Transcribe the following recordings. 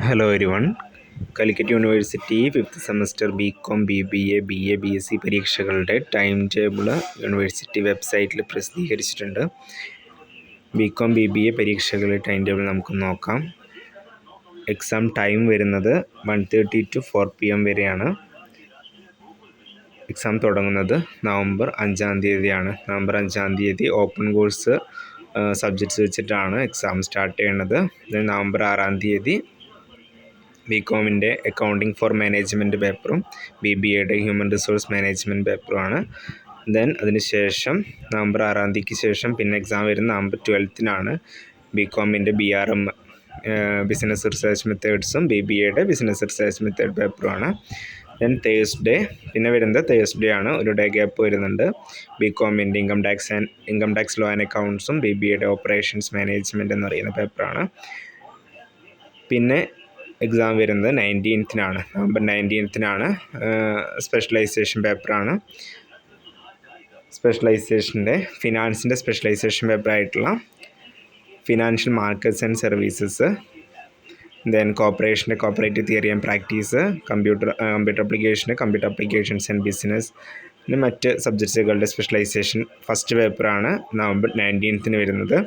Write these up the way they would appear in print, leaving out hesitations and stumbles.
Hello everyone. Calicut University 5th semester BCom, BBA, BA, BSc പരീക്ഷകളുടെ time table university വെബ്സൈറ്റിൽ പ്രസിദ്ധീകരിച്ചിട്ടുണ്ട്. BCom, BBA പരീക്ഷകളുടെ time table നമുക്ക് നോക്കാം. എക്സാം ടൈം വരുന്നത് 1:30 to 4 PM വരെയാണ്. എക്സാം തുടങ്ങുന്നത് നവംബർ 5 തീയതിയാണ്. നവംബർ 5 തീയതി ഓപ്പൺ കോഴ്സ് സബ്ജക്ട്സ് വെച്ചിട്ടാണ് എക്സാം സ്റ്റാർട്ട് ചെയ്യുന്നത്. നവംബർ 6 തീയതി BComൻ്റെ അക്കൗണ്ടിങ് ഫോർ മാനേജ്മെൻറ്റ് പേപ്പറും BBAയുടെ ഹ്യൂമൻ റിസോഴ്സ് മാനേജ്മെൻറ്റ് പേപ്പറുമാണ്. അതിനുശേഷം നവംബർ 6 തീയതിക്ക് ശേഷം പിന്നെ എക്സാം വരുന്ന നവംബർ 12 BComൻ്റെ BRM ബിസിനസ് റിസർച്ച് മെത്തേഡ്സും BBAയുടെ ബിസിനസ് റിസർച്ച് മെത്തേഡ് പേപ്പറുമാണ്. തേഴ്സ്ഡേ പിന്നെ വരുന്നത് തേഴ്സ്ഡേ ആണ്. ഒരു ഡേ ഗ്യാപ്പ് വരുന്നുണ്ട്. BComൻ്റെ ഇൻകം ടാക്സ് ലോ ആൻഡ് അക്കൗണ്ട്സും BBAയുടെ ഓപ്പറേഷൻസ് മാനേജ്മെൻറ്റ് എന്ന് പറയുന്ന പേപ്പറാണ്. പിന്നെ എക്സാം വരുന്നത് 19 നവംബർ 19 സ്പെഷ്യലൈസേഷൻ പേപ്പറാണ്. സ്പെഷ്യലൈസേഷൻ്റെ ഫിനാൻസിൻ്റെ സ്പെഷ്യലൈസേഷൻ പേപ്പറായിട്ടുള്ള financial markets and services, cooperative theory and practice, computer applications and business, പിന്നെ മറ്റ് സബ്ജക്ട്സുകളുടെ സ്പെഷ്യലൈസേഷൻ ഫസ്റ്റ് പേപ്പറാണ് നവംബർ 19 വരുന്നത്.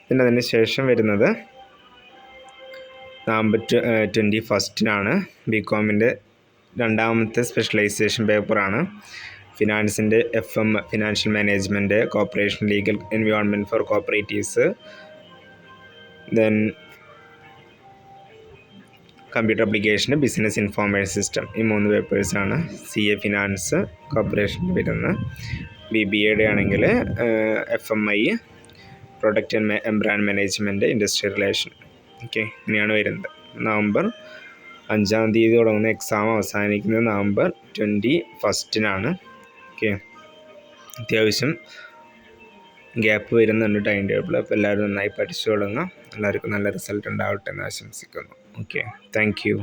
പിന്നെ അതിന് ശേഷം വരുന്നത് നവംബർ 21 BComൻ്റെ രണ്ടാമത്തെ സ്പെഷ്യലൈസേഷൻ പേപ്പറാണ്. ഫിനാൻസിൻ്റെ FM financial management, cooperation, legal environment for cooperatives, computer application, business information system. ഈ 3 പേപ്പേഴ്സാണ് CA ഫിനാൻസ് കോർപ്പറേഷനിൽ വരുന്നത്. BBAയുടെ ആണെങ്കിൽ FMI product and brand management, industrial relation. ഇങ്ങനെയാണ് വരുന്നത്. നവംബർ 5 തീയതി തുടങ്ങുന്ന എക്സാം അവസാനിക്കുന്നത് നവംബർ 21 അത്യാവശ്യം ഗ്യാപ്പ് വരുന്നുണ്ട് ടൈം ടേബിൾ. അപ്പോൾ എല്ലാവരും നന്നായി പഠിച്ചു തുടങ്ങുക. എല്ലാവർക്കും നല്ല റിസൾട്ട് ഉണ്ടാവട്ടെ എന്ന് ആശംസിക്കുന്നു. Thank you.